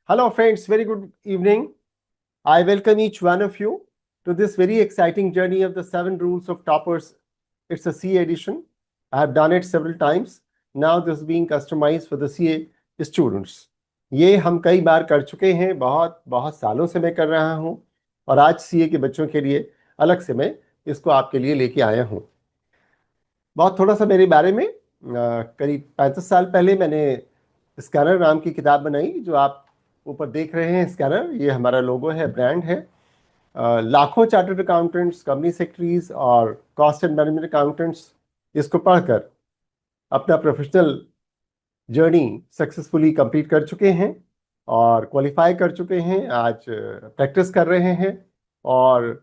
Hello friends, very good evening. I welcome each one of you to this very exciting journey of the 7 rules of toppers. It's a CA edition. I have done it several times. Now this is being customized for the CA students. ये हम कई बार कर चुके हैं, बहुत बहुत सालों से मैं कर रहा हूँ और आज CA के बच्चों के लिए अलग से मैं इसको आपके लिए लेके आया हूँ। बहुत थोड़ा सा मेरे बारे में, करीब 35 साल पहले मैंने स्कैनर नाम की किताब बनाई, जो आप ऊपर देख रहे हैं। स्कैनर ये हमारा लोगो है, ब्रांड है। लाखों चार्टर्ड अकाउंटेंट्स, कंपनी सेक्रेटरीज और कॉस्ट एंड मैनेजमेंट अकाउंटेंट्स इसको पढ़कर अपना प्रोफेशनल जर्नी सक्सेसफुली कंप्लीट कर चुके हैं और क्वालिफाई कर चुके हैं। आज प्रैक्टिस कर रहे हैं और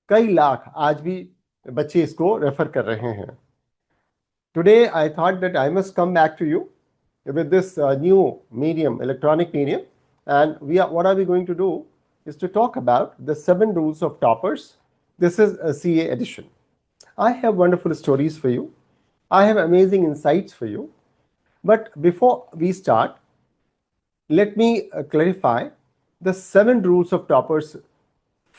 कई लाख आज भी बच्चे इसको रेफर कर रहे हैं। Today I thought that I must come back to you with this new medium, electronic medium, and what are we going to do is to talk about the 7 rules of toppers. This is a CA edition. I have wonderful stories for you. I have amazing insights for you. But before we start, let me clarify the 7 rules of toppers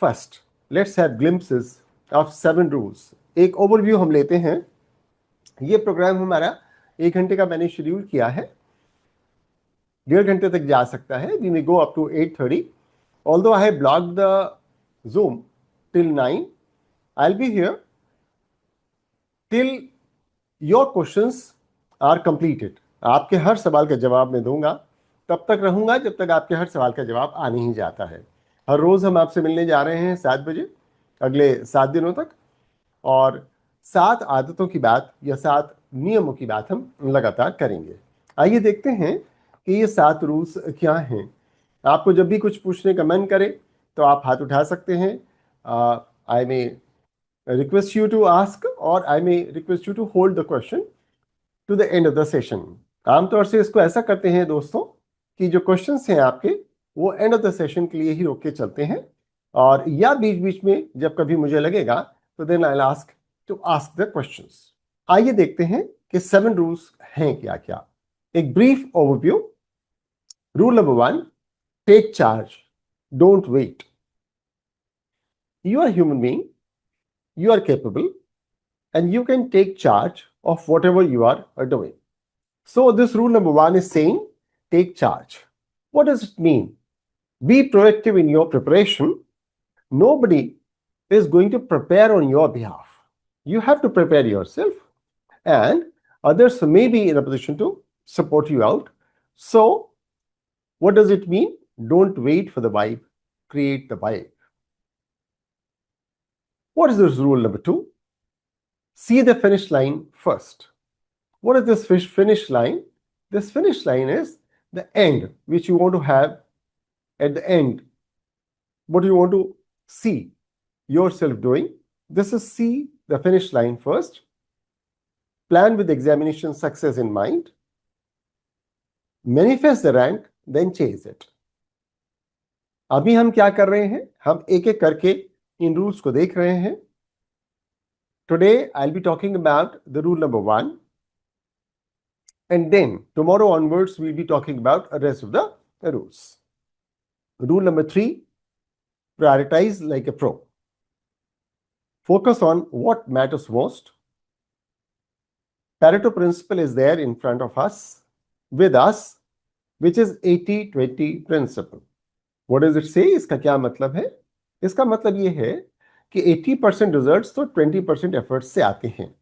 first. Let's have glimpses of 7 rules. एक overview हम लेते हैं। ये programme हमारा 1 घंटे का मैंने schedule किया है, 1.5 घंटे तक जा सकता है। We may go up to 8:30. Although I have blocked the Zoom till 9, I'll be here till your questions are completed. आपके हर सवाल का जवाब मैं दूंगा, तब तक रहूंगा जब तक आपके हर सवाल का जवाब आ नहीं जाता है। हर रोज हम आपसे मिलने जा रहे हैं 7 बजे अगले 7 दिनों तक, और 7 आदतों की बात या 7 नियमों की बात हम लगातार करेंगे। आइए देखते हैं कि ये 7 रूल्स क्या हैं। आपको जब भी कुछ पूछने का मन करे तो आप हाथ उठा सकते हैं। I may request you to ask और I may request you to hold the question to the end of the session. आमतौर से इसको ऐसा करते हैं दोस्तों कि जो क्वेश्चंस हैं आपके वो एंड ऑफ द सेशन के लिए ही रोक के चलते हैं, और या बीच बीच में जब कभी मुझे लगेगा तो then I will ask to ask the questions. आइए देखते हैं कि 7 रूल्स हैं क्या क्या। एक brief overview. Rule number 1, take charge, don't wait. You are a human being, you are capable, and you can take charge of whatever you are doing. So this rule number 1 is saying take charge. What does it mean? Be proactive in your preparation. Nobody is going to prepare on your behalf. You have to prepare yourself, and others may be in a position to support you out. So what does it mean? Don't wait for the vibe, create the vibe. What is this rule number 2? See the finish line first. What is this finish line? This finish line is the end which you want to have at the end. What do you want to see yourself doing? This is see the finish line first. Plan with examination success in mind. Manifest the rank, then chase it. अभी हम क्या कर रहे हैं? हम एक एक करके इन रूल्स को देख रहे हैं। Today I'll be talking about the rule number 1, and then tomorrow onwards we'll be talking about the rest of the rules. Rule number 3, prioritize like a pro. Focus on what matters most. Pareto principle is there in front of us, with us, which is 80-20 principle. What does it say? इसका क्या मतलब है? इसका मतलब ये है कि 80% results तो 20% एफर्ट्स से आते हैं।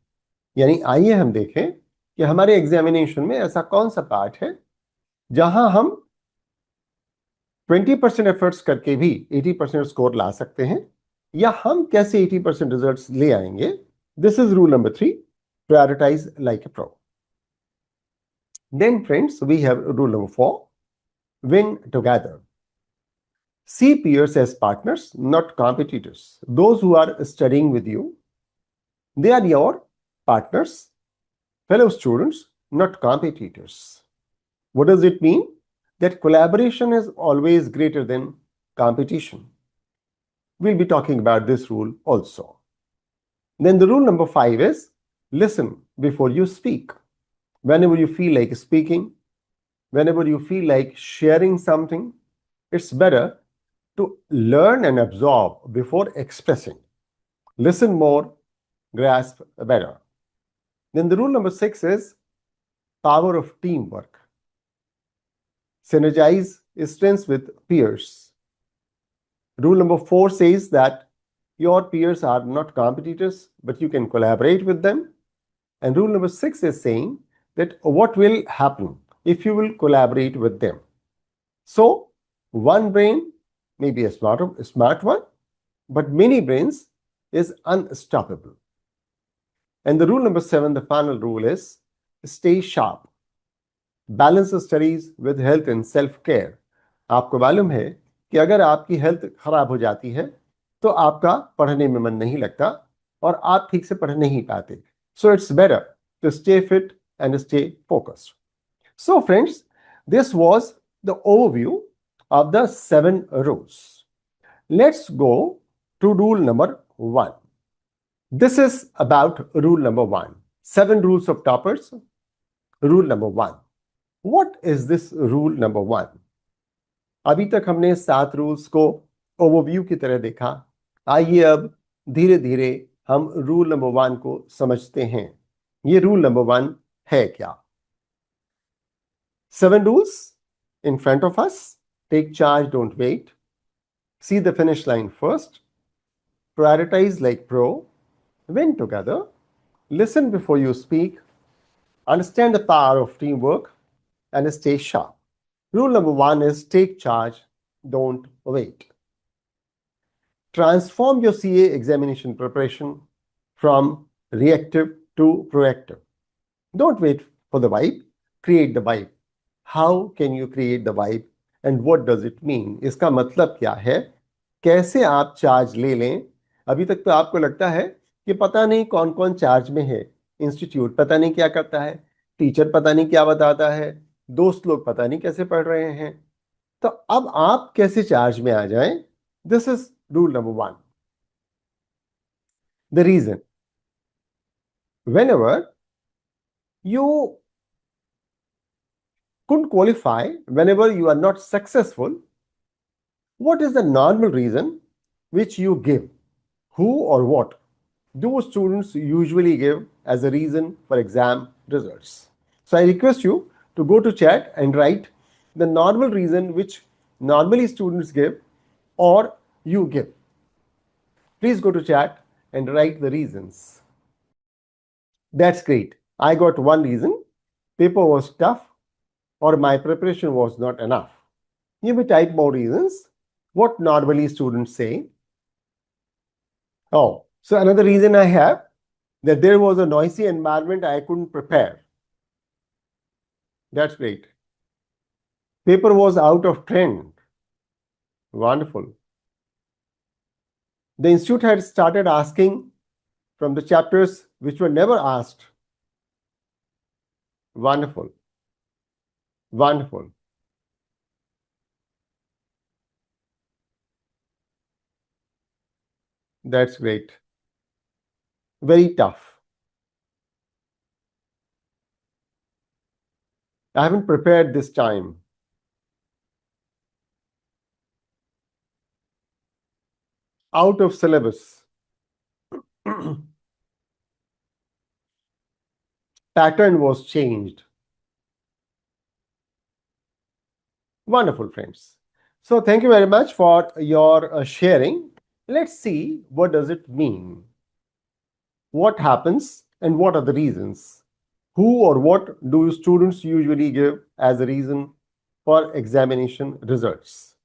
यानी आइए हम देखें कि हमारे एग्जामिनेशन में ऐसा कौन सा पार्ट है जहां हम 20% एफर्ट्स करके भी 80% स्कोर ला सकते हैं, या हम कैसे 80% रिजल्ट्स ले आएंगे। This is rule number 3, prioritise like a pro. Then friends we have rule number 4, win together. See peers as partners, not competitors. Those who are studying with you, they are your partners, fellow students, not competitors. What does it mean? That collaboration is always greater than competition. We'll be talking about this rule also. Then the rule number 5 is listen before you speak. Whenever you feel like speaking, whenever you feel like sharing something, it's better to learn and absorb before expressing. Listen more, grasp better. Then the rule number 6 is power of teamwork. Synergize strengths with peers. Rule number 4 says that your peers are not competitors, but you can collaborate with them. And rule number 6 is saying that what will happen if you will collaborate with them. So one brain may be a smart one, but many brains is unstoppable. And the rule number 7, the final rule is stay sharp. Balance studies with health and self care. आपको मालूम है कि अगर आपकी health खराब हो जाती है तो आपका पढ़ने में मन नहीं लगता और आप ठीक से पढ़ नहीं पाते. So it's better to stay fit and stay focused. So friends, this was the overview of the 7 rules. Let's go to rule number 1. This is about rule number 1. 7 rules of toppers. Rule number 1. What is this rule number 1? अभी तक हमने 7 rules को overview की तरह देखा. आइए अब धीरे धीरे हम रूल नंबर 1 को समझते हैं. ये रूल नंबर 1 है क्या? 7 rules in front of us. Take charge, don't wait. See the finish line first. Prioritize like pro. Win together. Listen before you speak. Understand the power of teamwork and stay sharp. Rule number 1 is take charge, don't wait. Transform your CA examination preparation from reactive to proactive. Don't wait for the vibe, create the vibe. How can you create the vibe and what does it mean? इसका मतलब क्या है? कैसे आप charge ले लें? अभी तक तो आपको लगता है कि पता नहीं कौन कौन चार्ज में है. इंस्टीट्यूट पता नहीं क्या करता है, टीचर पता नहीं क्या बताता है, दोस्त लोग पता नहीं कैसे पढ़ रहे हैं. तो अब आप कैसे चार्ज में आ जाएं? This is rule number 1. The reason, whenever you couldn't qualify, whenever you are not successful, what is the normal reason which you give? Who or what do students usually give as a reason for exam results? So I request you to go to chat and write the normal reason which normally students give or you give. Please go to chat and write the reasons. That's great. I got one reason. Paper was tough or my preparation was not enough. You may type more reasons. What normally students say? Oh, so another reason I have that there was a noisy environment, I couldn't prepare. That's great. Paper was out of trend. Wonderful. The institute had started asking from the chapters which were never asked. Wonderful. Wonderful. That's great. Very tough. I haven't prepared this time. Out of syllabus. Pattern was changed. Wonderful, friends. So thank you very much for your sharing. Let's see what does it mean. What happens and what are the reasons? Who or what do students usually give as a reason for examination results?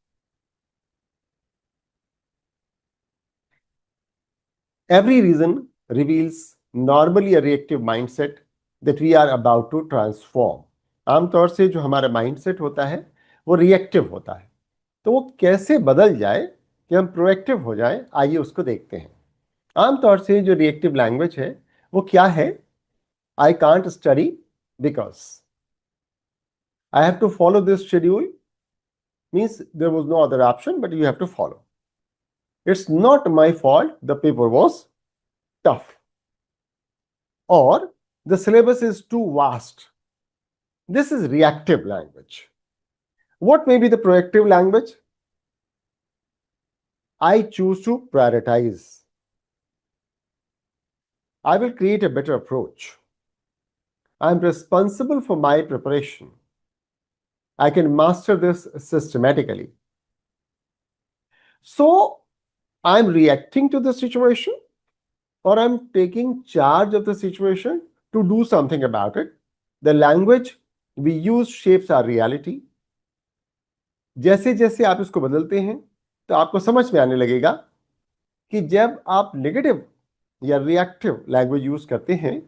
Every reason reveals normally a reactive mindset that we are about to transform. आमतौर से जो हमारा mindset होता है वो reactive होता है, तो वो कैसे बदल जाए कि हम प्रोएक्टिव हो जाए, आइए उसको देखते हैं. आमतौर से जो रिएक्टिव लैंग्वेज है वो क्या है? I can't study because I have to follow this schedule, means there was no other option but you have to follow. It's not my fault the paper was tough, or the syllabus is too vast. This is reactive language. What may be the proactive language? I choose to prioritize. I will create a better approach. I'm responsible for my preparation. I can master this systematically. So I'm reacting to the situation, or I'm taking charge of the situation to do something about it. The language we use shapes our reality. जैसे जैसे आप इसको बदलते हैं तो आपको समझ में आने लगेगा कि जब आप नेगेटिव या रिएक्टिव लैंग्वेज यूज करते हैं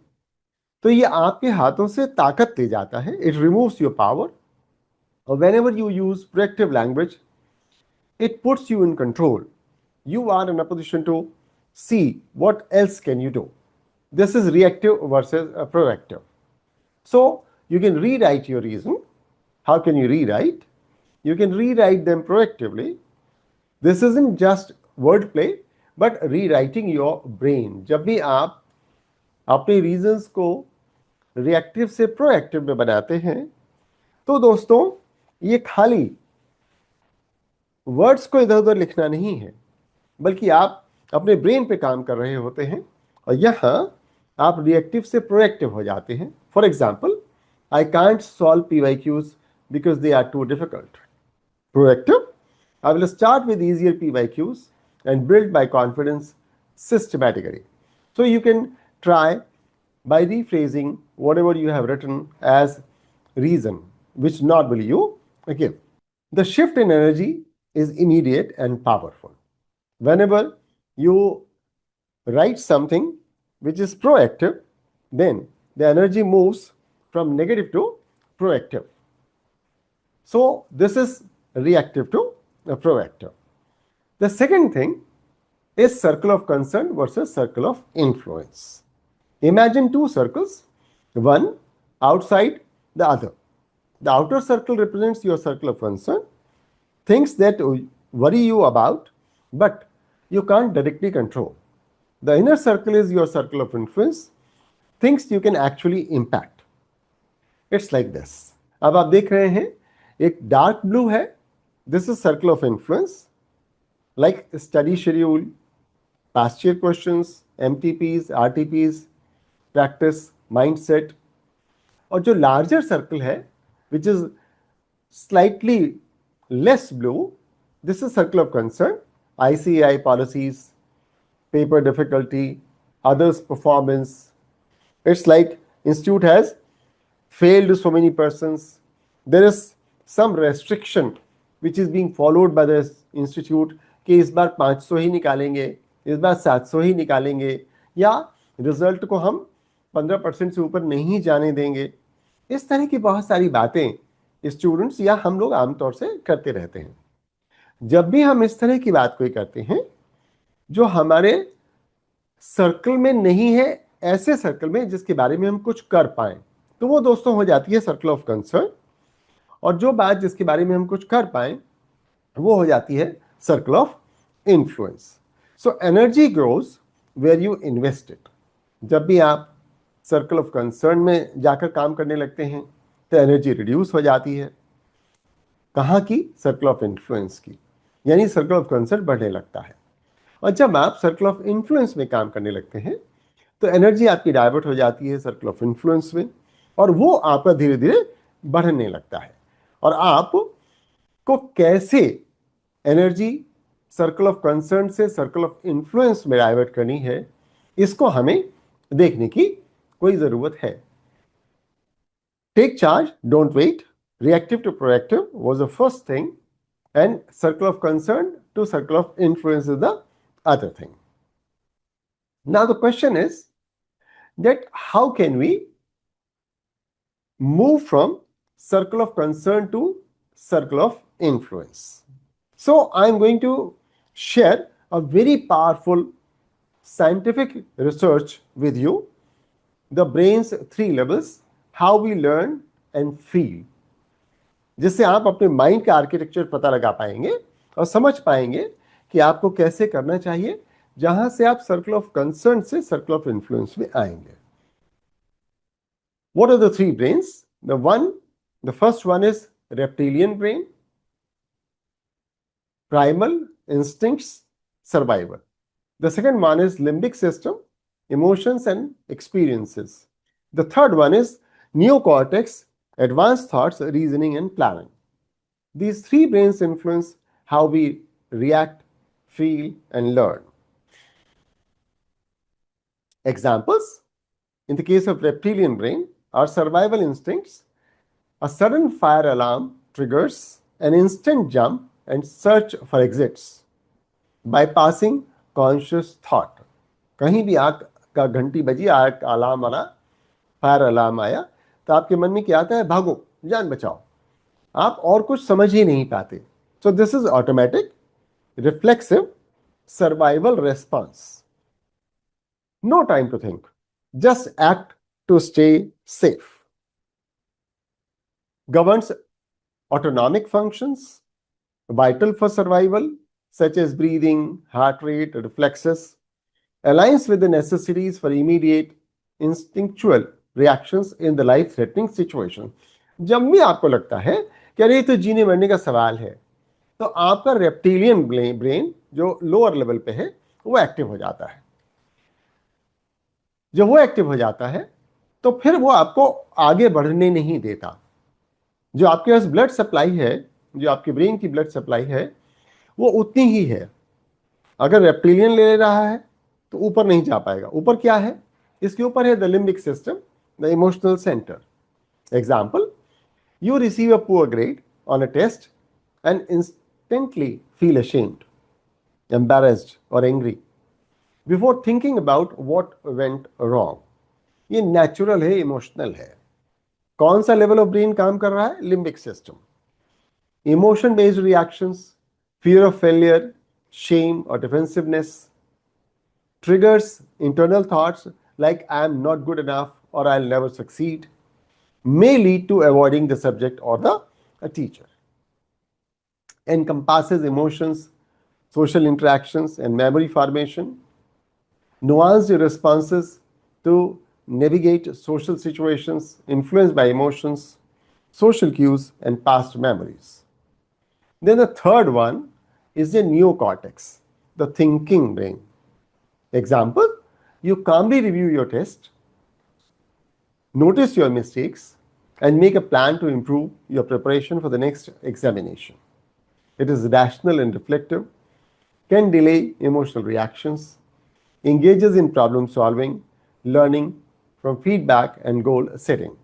तो ये आपके हाथों से ताकत ले जाता है. It removes your power. और whenever you use proactive language, it puts you in control. You are in a position to see what else can you do. This is reactive versus proactive. So you can rewrite your reason. How can you rewrite? You can rewrite them proactively. This isn't just wordplay, but rewriting your brain. जब भी आप अपने reasons को reactive से proactive में बनाते हैं तो दोस्तों ये खाली वर्ड्स को इधर उधर लिखना नहीं है, बल्कि आप अपने ब्रेन पे काम कर रहे होते हैं और यहां आप रिएक्टिव से प्रोएक्टिव हो जाते हैं. For example, I can't solve PYQs because they are too difficult. Proactive, I will start with easier PYQs and build my confidence systematically. So you can try by rephrasing whatever you have written as reason, which normally you give. The shift in energy is immediate and powerful. Whenever you write something which is proactive, then the energy moves from negative to proactive. So this is reactive to proactive. The second thing is circle of concern versus circle of influence. Imagine two circles, one outside the other. The outer circle represents your circle of concern, things that worry you about, but you can't directly control. The inner circle is your circle of influence, things you can actually impact. It's like this. अब आप देख रहे हैं एक dark blue है. This is circle of influence, like study schedule, past year questions, MTPs, RTPs, practice, mindset. और जो larger circle है, which is slightly less blue, this is circle of concern, ICAI policies, paper difficulty, others performance. It's like institute has failed so many persons. There is some restriction which is being followed by the institute कि इस बार 500 ही निकालेंगे, इस बार 700 ही निकालेंगे, या result को हम 15% से ऊपर नहीं जाने देंगे. इस तरह की बहुत सारी बातें स्टूडेंट्स या हम लोग आमतौर से करते रहते हैं. जब भी हम इस तरह की बात कोई करते हैं जो हमारे सर्कल में नहीं है, ऐसे सर्कल में जिसके बारे में हम कुछ कर पाए, तो वो दोस्तों हो जाती है सर्कल ऑफ कंसर्न. और जो बात जिसके बारे में हम कुछ कर पाए वो हो जाती है circle of influence. So energy grows where you invest it. जब भी आप सर्कल ऑफ कंसर्न में जाकर काम करने लगते हैं तो एनर्जी रिड्यूस हो जाती है. कहाँ की? सर्कल ऑफ इन्फ्लुएंस की. यानी सर्कल ऑफ कंसर्न बढ़ने लगता है. और जब आप सर्कल ऑफ इन्फ्लुएंस में काम करने लगते हैं तो एनर्जी आपकी डाइवर्ट हो जाती है सर्कल ऑफ इन्फ्लुएंस में, और वो आपका धीरे धीरे बढ़ने लगता है. और आप को कैसे एनर्जी सर्कल ऑफ कंसर्न से सर्कल ऑफ इन्फ्लुएंस में डाइवर्ट करनी है, इसको हमें देखने की कोई जरूरत है. Take charge, don't wait. Reactive to proactive was the first thing, and circle of concern to circle of influence is the other thing. Now the question is that how can we move from circle of concern to circle of influence? So I'm going to share a very powerful scientific research with you, the brain's 3 levels, how we learn and feel, जिससे आप अपने mind का architecture पता लगा पाएंगे और समझ पाएंगे कि आपको कैसे करना चाहिए, जहां से आप सर्कल ऑफ कंसर्न से सर्कल ऑफ इन्फ्लुएंस में आएंगे. What are the 3 brains? The one The first one is reptilian brain, primal instincts, survival. The second one is limbic system, emotions and experiences. The third one is neocortex, advanced thoughts, reasoning and planning. These three brains influence how we react, feel and learn. Examples: in the case of reptilian brain, our survival instincts, a sudden fire alarm triggers an instant jump and search for exits, bypassing conscious thought. कहीं भी आग का घंटी बजी, आग का alarm आना, fire alarm आया, तो आपके मन में क्या आता है? भागो, जान बचाओ। आप और कुछ समझ ही नहीं पाते। So this is automatic, reflexive, survival response. No time to think, just act to stay safe. Governs autonomic functions vital for survival, such as breathing, heart rate, reflexes, aligns with the necessities for immediate instinctual reactions in the life-threatening situation. जब भी आपको लगता है कि अरे तो जीने मरने का सवाल है, तो आपका रेप्टिलियन ब्रेन जो लोअर लेवल पे है वो एक्टिव हो जाता है। जब वो एक्टिव हो जाता है तो फिर वो आपको आगे बढ़ने नहीं देता। जो आपके पास ब्लड सप्लाई है, जो आपके ब्रेन की ब्लड सप्लाई है, वो उतनी ही है। अगर रेप्टिलियन ले रहा है तो ऊपर नहीं जा पाएगा। ऊपर क्या है? इसके ऊपर है the limbic system, the emotional centre. Example: you receive a poor grade on a test and instantly feel ashamed, embarrassed or angry before thinking about what went wrong. ये नेचुरल है, इमोशनल है। कौन सा लेवल ऑफ ब्रेन काम कर रहा है? Limbic system. Emotion based reactions, fear of failure, shame or defensiveness, triggers internal thoughts like I am not good enough or I'll never succeed, may lead to avoiding the subject or the teacher. Encompasses emotions, social interactions and memory formation, nuanced responses to navigate social situations influenced by emotions, social cues and past memories. Then the third one is the neocortex, the thinking brain. Example: you calmly review your test, notice your mistakes, and make a plan to improve your preparation for the next examination. It is rational and reflective, can delay emotional reactions, engages in problem solving, learning from feedback, and goal setting.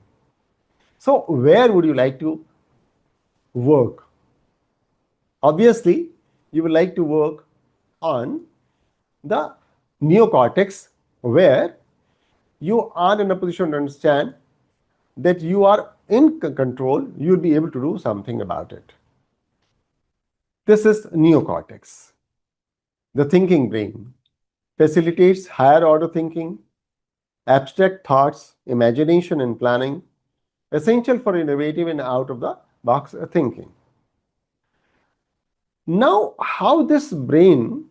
So, where would you like to work? Obviously, you would like to work on the neocortex, where you are in a position to understand that you are in control, you will be able to do something about it. This is neocortex. The thinking brain facilitates higher order thinking, abstract thoughts, imagination and planning, essential for innovative and out of the box thinking. Now, how this brain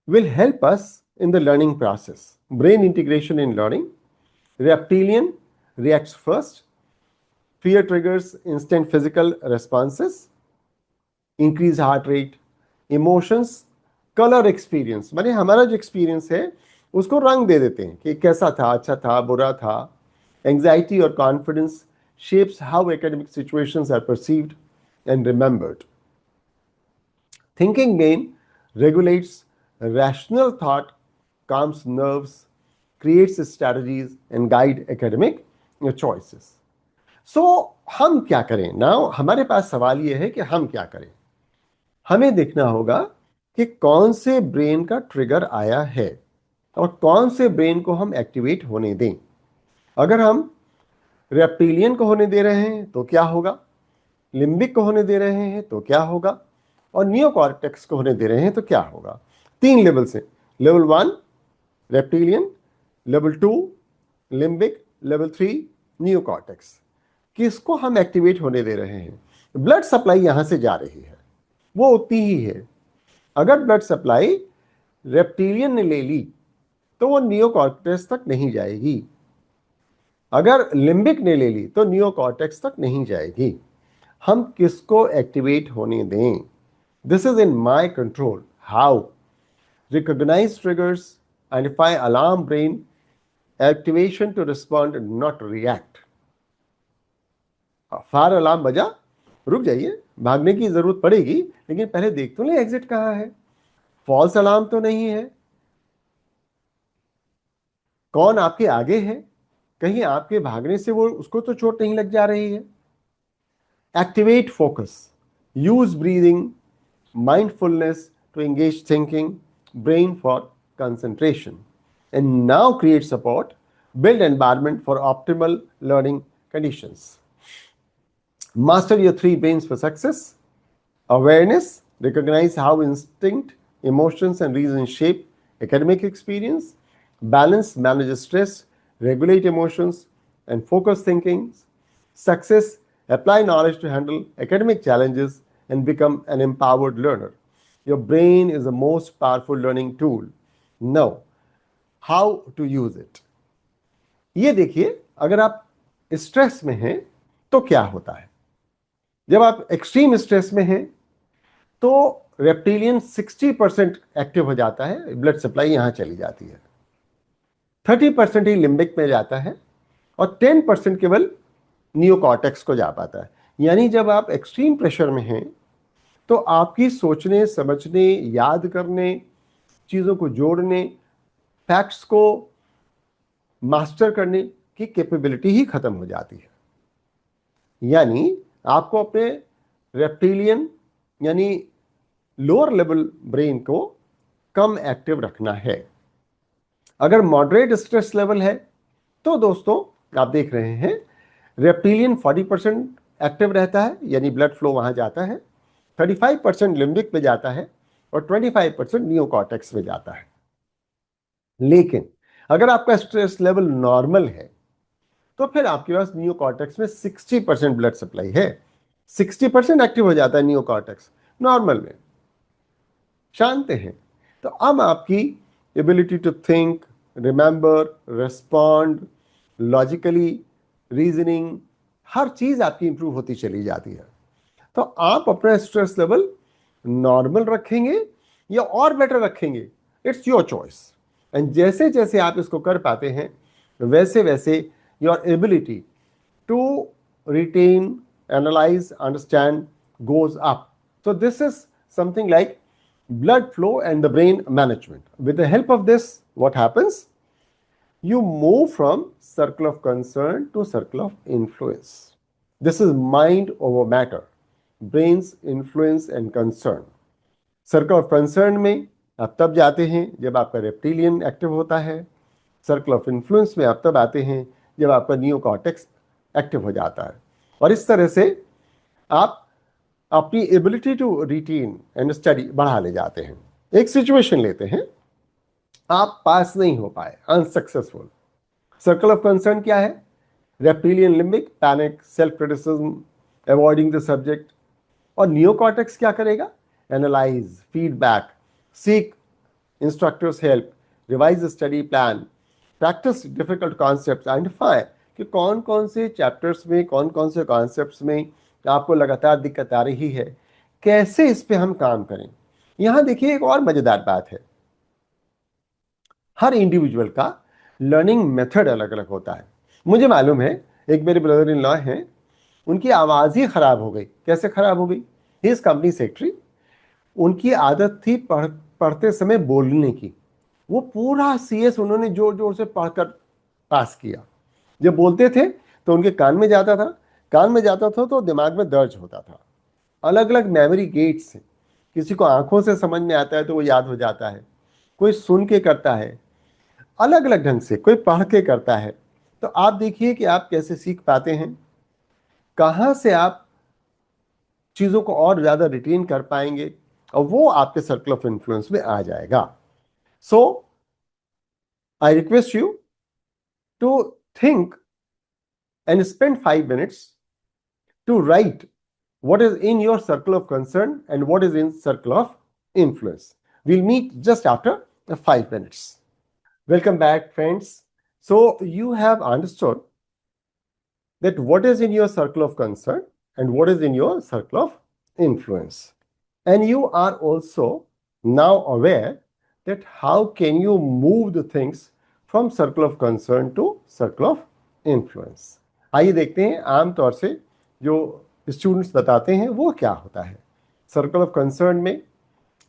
will help us in the learning process? Brain integration in learning. Reptilian reacts first. Fear triggers instant physical responses, increased heart rate, emotions, colour experience, माने हमारा जो experience है उसको रंग दे देते हैं कि कैसा था, अच्छा था, बुरा था। एंजाइटी और confidence shapes how academic situations are perceived and remembered. Thinking brain regulates rational thought, calms nerves, creates strategies and guide academic choices. So, हम क्या करें? Now, हमारे पास सवाल ये है कि हम क्या करें? हमें देखना होगा कि कौन से ब्रेन का ट्रिगर आया है और कौन से ब्रेन को हम एक्टिवेट होने दें। अगर हम रेप्टिलियन को होने दे रहे हैं तो क्या होगा, लिम्बिक को होने दे रहे हैं तो क्या होगा, और नियोकॉर्टेक्स को होने दे रहे हैं तो क्या होगा। 3 लेवल से, level 1 reptilian, level 2 limbic, level 3 neocortex. किसको हम एक्टिवेट होने दे रहे हैं? ब्लड सप्लाई यहां से जा रही है, वो उतनी ही है। अगर ब्लड सप्लाई रेप्टिलियन ने ले ली तो वो नियोकॉर्टेक्स तक नहीं जाएगी। अगर लिम्बिक ने ले ली तो नियोकॉर्टेक्स तक नहीं जाएगी। हम किसको एक्टिवेट होने दें? This is in my control. How? Recognise triggers, identify alarm brain activation to respond not react. Fire alarm बजा, रुक जाइए, भागने की जरूरत पड़ेगी, लेकिन पहले देख तो ले एग्जिट कहाँ है। फॉल्स अलार्म तो नहीं है, कौन आपके आगे है, कहीं आपके भागने से वो उसको तो चोट नहीं लग जा रही है। Activate focus, use breathing, mindfulness to engage thinking, brain for concentration. And now create support, build environment for optimal learning conditions. Master your three brains for success. Awareness, recognize how instinct, emotions, and reason shape academic experience. Balance, manage stress, regulate emotions, and focus thinking. Success, apply knowledge to handle academic challenges and become an empowered learner. Your brain is the most powerful learning tool. Now, how to use it? ये देखिए, अगर आप stress में हैं तो क्या होता है? जब आप एक्सट्रीम स्ट्रेस में हैं तो रेप्टिलियन 60% एक्टिव हो जाता है, ब्लड सप्लाई यहां चली जाती है, 30% ही लिम्बिक में जाता है और 10% केवल नियोकॉर्टेक्स को जा पाता है। यानी जब आप एक्सट्रीम प्रेशर में हैं तो आपकी सोचने, समझने, याद करने, चीजों को जोड़ने, फैक्ट्स को मास्टर करने की कैपेबिलिटी ही खत्म हो जाती है। यानी आपको अपने रेप्टिलियन यानी लोअर लेवल ब्रेन को कम एक्टिव रखना है। अगर मॉडरेट स्ट्रेस लेवल है तो दोस्तों आप देख रहे हैं रेप्टिलियन 40% एक्टिव रहता है, यानी ब्लड फ्लो वहां जाता है, 35% लिम्बिक में जाता है और 25% नियोकॉर्टेक्स में जाता है। लेकिन अगर आपका स्ट्रेस लेवल नॉर्मल है तो फिर आपके पास नियोकॉर्टेक्स में 60% ब्लड सप्लाई है, 60% एक्टिव हो जाता है नियोकॉर्टेक्स नॉर्मल में, शांत हैं। तो अब आपकी ability to think, remember, respond, logically reasoning, हर चीज आपकी इंप्रूव होती चली जाती है। तो आप अपना स्ट्रेस लेवल नॉर्मल रखेंगे या और बेटर रखेंगे, इट्स योर चॉइस। एंड जैसे जैसे आप इसको कर पाते हैं वैसे वैसे your ability to retain, analyse, understand goes up. So this is something like blood flow and the brain management. With the help of this, what happens? You move from circle of concern to circle of influence. This is mind over matter, brain's influence and concern. Circle of concern में आप तब जाते हैं जब आपका reptilian active होता है, circle of influence में आप तब आते हैं जब आपका नियोकॉर्टेक्स एक्टिव हो जाता है। और इस तरह से आप अपनी ability to retain and study बढ़ा ले जाते हैं। एक सिचुएशन लेते हैं, आप पास नहीं हो पाए, अनसक्सेसफुल। सर्कल ऑफ कंसर्न क्या है? Reptilian limbic, panic, self criticism, avoiding the subject. और नियोकॉर्टेक्स क्या करेगा? Analyse, feedback, seek instructors help, revise study plan, practice difficult concepts, identify कि कौन कौन से चैप्टर्स में, कौन कौन से कॉन्सेप्ट्स में आपको लगातार दिक्कत आ रही है, कैसे इस पे हम काम करें। यहां देखिए एक और मजेदार बात है, हर इंडिविजुअल का लर्निंग मेथड अलग अलग होता है। मुझे मालूम है एक मेरे ब्रदर इन लॉ हैं, उनकी आवाज ही खराब हो गई। कैसे खराब हो गई? ही इज कंपनी सेक्रेटरी, उनकी आदत थी पढ़ते समय बोलने की। वो पूरा सीएस उन्होंने जोर जोर से पढ़कर पास किया। जब बोलते थे तो उनके कान में जाता था, कान में जाता था तो दिमाग में दर्ज होता था। अलग अलग मेमोरी गेट्स हैं, किसी को आंखों से समझ में आता है तो वो याद हो जाता है, कोई सुन के करता है अलग अलग ढंग से, कोई पढ़ के करता है। तो आप देखिए कि आप कैसे सीख पाते हैं, कहां से आप चीजों को और ज्यादा रिटेन कर पाएंगे और वो आपके सर्कल ऑफ इन्फ्लुएंस में आ जाएगा। So I request you to think and spend 5 minutes to write what is in your circle of concern and what is in circle of influence. We'll meet just after 5 minutes. Welcome back, friends. So you have understood that what is in your circle of concern and what is in your circle of influence. And you are also now aware that how can you move the things from circle of concern to circle of influence. आइए देखते हैं आमतौर से जो students बताते हैं वो क्या होता है. सर्कल ऑफ कंसर्न में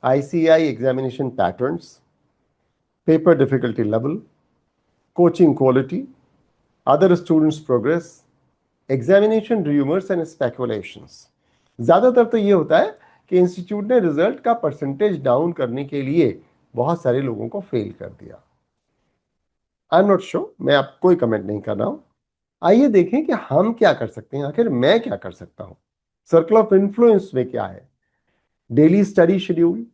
ICI examination patterns, paper difficulty level, coaching quality, other students progress, examination rumours and speculations. ज्यादातर तो ये होता है कि इंस्टीट्यूट ने रिजल्ट का परसेंटेज डाउन करने के लिए बहुत सारे लोगों को फेल कर दिया. आई एम नॉट श्योर, मैं आप कोई कमेंट नहीं कर रहा हूं. आइए देखें कि हम क्या कर सकते हैं, आखिर मैं क्या कर सकता हूं. सर्कल ऑफ इन्फ्लुएंस में क्या है? Daily study schedule,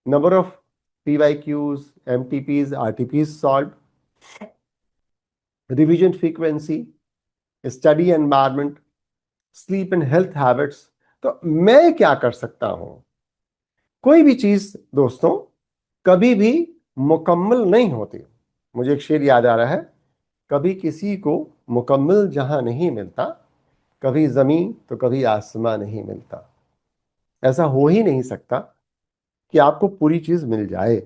number of PYQs, MTPs, RTPs solve, revision frequency, study environment, sleep and health habits. तो मैं क्या कर सकता हूं? कोई भी चीज दोस्तों कभी भी मुकम्मल नहीं होती. मुझे एक शेर याद आ रहा है, कभी किसी को मुकम्मल जहां नहीं मिलता, कभी जमीन तो कभी आसमां नहीं मिलता. ऐसा हो ही नहीं सकता कि आपको पूरी चीज मिल जाए.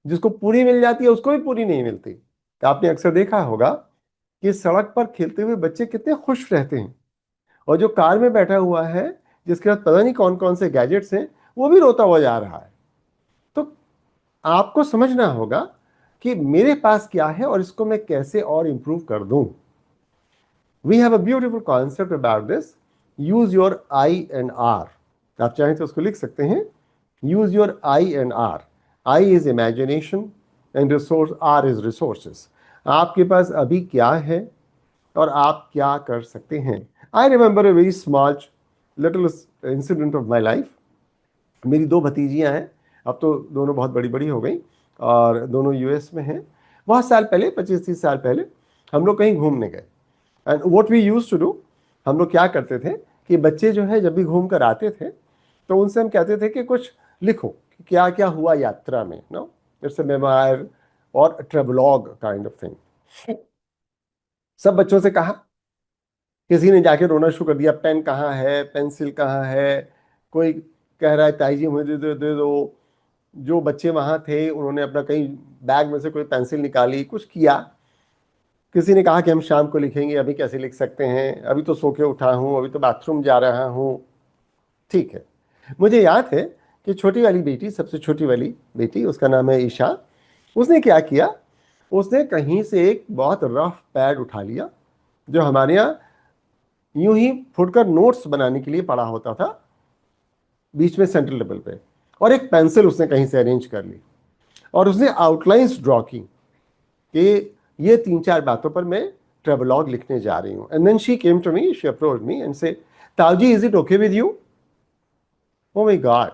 जिसको पूरी मिल जाती है उसको भी पूरी नहीं मिलती. तो आपने अक्सर देखा होगा कि सड़क पर खेलते हुए बच्चे कितने खुश रहते हैं, और जो कार में बैठा हुआ है जिसके पास पता नहीं कौन कौन से गैजेट्स हैं वो भी रोता हुआ जा रहा है. तो आपको समझना होगा कि मेरे पास क्या है और इसको मैं कैसे और इंप्रूव कर दूं. We have a beautiful concept about this. Use your I and R. आप चाहें तो उसको लिख सकते हैं. Use your I and R. I is imagination and resource, R is resources. आपके पास अभी क्या है और आप क्या कर सकते हैं. I remember a very small little incident of my life. मेरी दो भतीजियां हैं, अब तो दोनों बहुत बड़ी बड़ी हो गई और दोनों US में हैं. बहुत साल पहले, 25-30 साल पहले हम लोग कहीं घूमने गए. And what we used to do, हम लोग क्या करते थे कि बच्चे जो है जब भी घूम कर आते थे तो उनसे हम कहते थे कि कुछ लिखो कि क्या क्या हुआ यात्रा में. नो, इट्स अ मेमोयर और ट्रेवलॉग काइंड ऑफ थिंग. सब बच्चों से कहा, किसी ने जाके रोना शुरू कर दिया, पेन कहाँ है, पेंसिल कहाँ है. कोई कह रहा है ताई जी मुझे दे दो. जो बच्चे वहां थे उन्होंने अपना कहीं बैग में से कोई पेंसिल निकाली, कुछ किया. किसी ने कहा कि हम शाम को लिखेंगे, अभी कैसे लिख सकते हैं, अभी तो सो के उठा हूं, अभी तो बाथरूम जा रहा हूं. ठीक है. मुझे याद है कि छोटी वाली बेटी, सबसे छोटी वाली बेटी, उसका नाम है ईशा. उसने क्या किया, उसने कहीं से एक बहुत रफ पैड उठा लिया जो हमारे यहाँ यूं ही फुटकर नोट्स बनाने के लिए पड़ा होता था बीच में सेंट्रल टेबल पे, और एक पेंसिल उसने कहीं से अरेंज कर ली और उसने आउटलाइंस ड्रॉ की कि ये 3-4 बातों पर मैं ट्रेवलॉग लिखने जा रही हूँ. And then she came to me, she approached me and say, ताऊजी is it okay with you? Oh my God.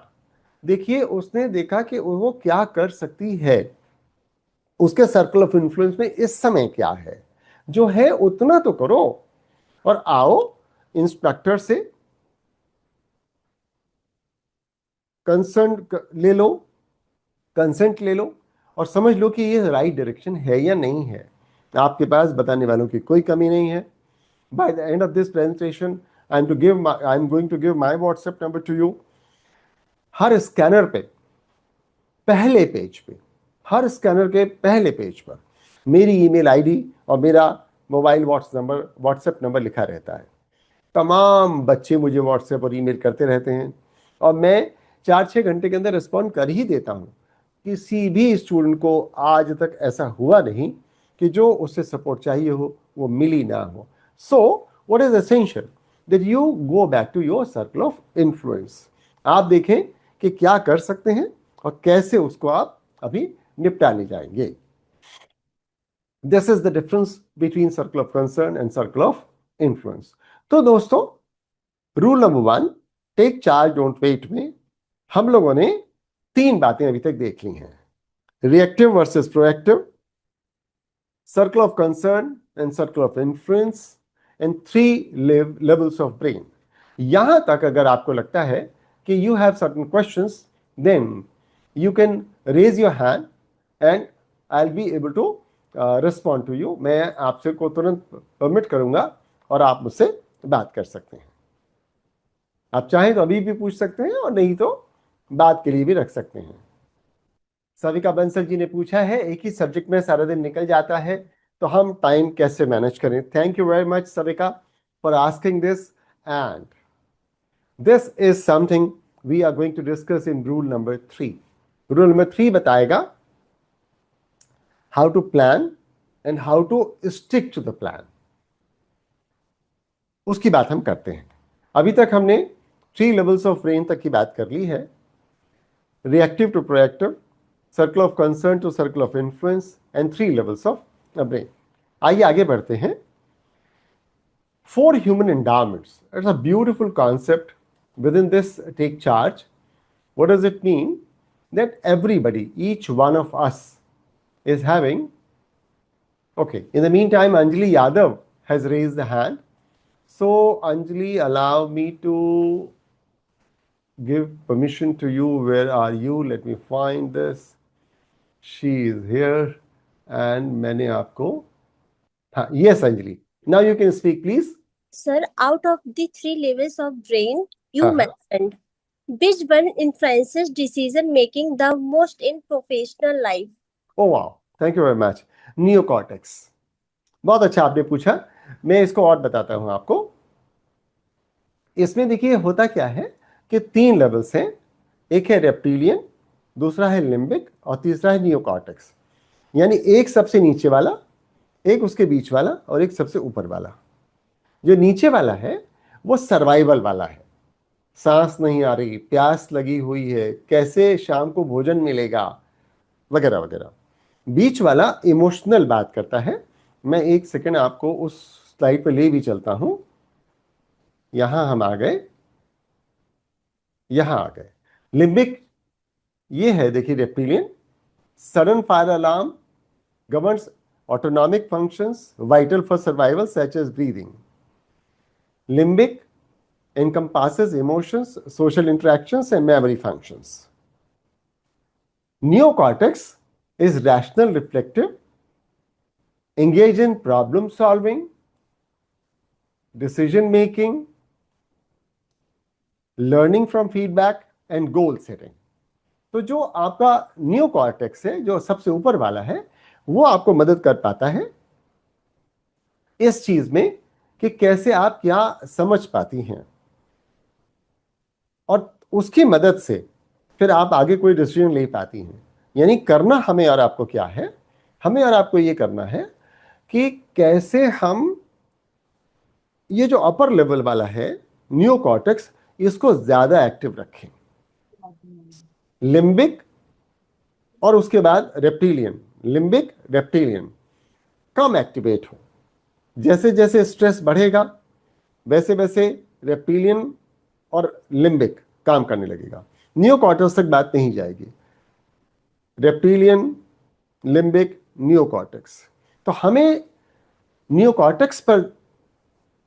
देखिए उसने देखा कि वो क्या कर सकती है. उसके सर्कल ऑफ इन्फ्लुएंस में इस समय क्या है, जो है उतना तो करो. और आओ इंस्ट्रक्टर से कंसर्न ले लो, कंसेंट ले लो और समझ लो कि ये राइट डायरेक्शन है या नहीं है. आपके पास बताने वालों की कोई कमी नहीं है. By the end of this presentation I am going to give my WhatsApp number to you. हर स्कैनर पे, पहले पेज पे, हर स्कैनर के पहले पेज पर मेरी ईमेल आईडी और मेरा मोबाइल व्हाट्सएप नंबर लिखा रहता है. तमाम बच्चे मुझे व्हाट्सएप और ईमेल करते रहते हैं और मैं 4-6 घंटे के अंदर रिस्पॉन्ड कर ही देता हूं. किसी भी स्टूडेंट को आज तक ऐसा हुआ नहीं कि जो उससे सपोर्ट चाहिए हो वो मिली ना हो. So what is essential that you go back to your circle of influence. आप देखें कि क्या कर सकते हैं और कैसे उसको आप अभी निपटा ले जाएंगे. This is the difference between circle of concern and circle of influence. तो दोस्तों, rule number 1, take charge don't wait में हम लोगों ने 3 बातें अभी तक देख ली हैं. Reactive versus proactive, circle of concern and circle of influence, and 3 levels of brain. यहां तक अगर आपको लगता है कि you have certain questions, then you can raise your hand and I will be able to respond to you. मैं आपसे को तुरंत परमिट करूंगा और आप मुझसे बात कर सकते हैं। आप चाहें तो अभी भी पूछ सकते हैं और नहीं तो बात के लिए भी रख सकते हैं। सविका बंसल जी ने पूछा है, एक ही सब्जेक्ट में सारा दिन निकल जाता है तो हम टाइम कैसे मैनेज करें? Thank you very much Savika for asking this, and this is something we are going to discuss in rule number 3। Rule number 3 बताएगा how to plan and how to stick to the plan. उसकी बात हम करते हैं। अभी तक हमने 3 levels of brain तक की बात कर ली है, reactive to proactive, circle of concern to circle of influence, and 3 levels of brain. आइए आगे बढ़ते हैं। 4 human endowments. It's a beautiful concept. Within this, take charge. What does it mean? That everybody, each one of us, is having. Okay, in the meantime, Anjali Yadav has raised the hand. So, Anjali, allow me to give permission to you. Where are you? Let me find this. She is here, and मैंने आपको, हाँ, yes Anjali, now you can speak please. Sir, out of the 3 levels of brain you हाँ, mentioned, which one influences decision making the most in professional life? oh wow, thank you very much. Neocortex, बहुत अच्छा आपने पूछा। मैं इसको और बताता हूं आपको। इसमें देखिए होता क्या है कि 3 लेवल्स हैं, एक है रेप्टिलियन, दूसरा है लिम्बिक और तीसरा है नियोकॉर्टेक्स। यानी एक सबसे नीचे वाला, एक उसके बीच वाला और एक सबसे ऊपर वाला। जो नीचे वाला है वो सर्वाइवल वाला है, सांस नहीं आ रही, प्यास लगी हुई है, कैसे शाम को भोजन मिलेगा, वगैरह वगैरह। बीच वाला इमोशनल बात करता है। मैं एक सेकंड आपको उस स्लाइड पे ले भी चलता हूं। यहां हम आ गए, यहां आ गए। लिम्बिक ये है, देखिए reptilian, sudden fire alarm, governs autonomic functions vital for survival such as breathing. Limbic encompasses emotions, social interactions, and memory functions. Neocortex is rational, reflective, engage in problem solving, decision making, learning from feedback, and goal setting. तो जो आपका neocortex है, जो सबसे ऊपर वाला है, वो आपको मदद कर पाता है इस चीज में कि कैसे आप क्या समझ पाती हैं, और उसकी मदद से फिर आप आगे कोई डिसीजन ले पाती हैं। यानी करना हमें और आपको क्या है? हमें और आपको ये करना है कि कैसे हम ये जो अपर लेवल वाला है नियोकॉर्टेक्स, इसको ज्यादा एक्टिव रखें। लिम्बिक और उसके बाद रेप्टिलियन, लिम्बिक रेप्टिलियन कम एक्टिवेट हो। जैसे जैसे स्ट्रेस बढ़ेगा वैसे वैसे रेप्टिलियन और लिम्बिक काम करने लगेगा, नियोकॉर्टेक्स तक बात नहीं जाएगी। Reptilian, limbic, neocortex. तो हमें नियोकॉर्टेक्स पर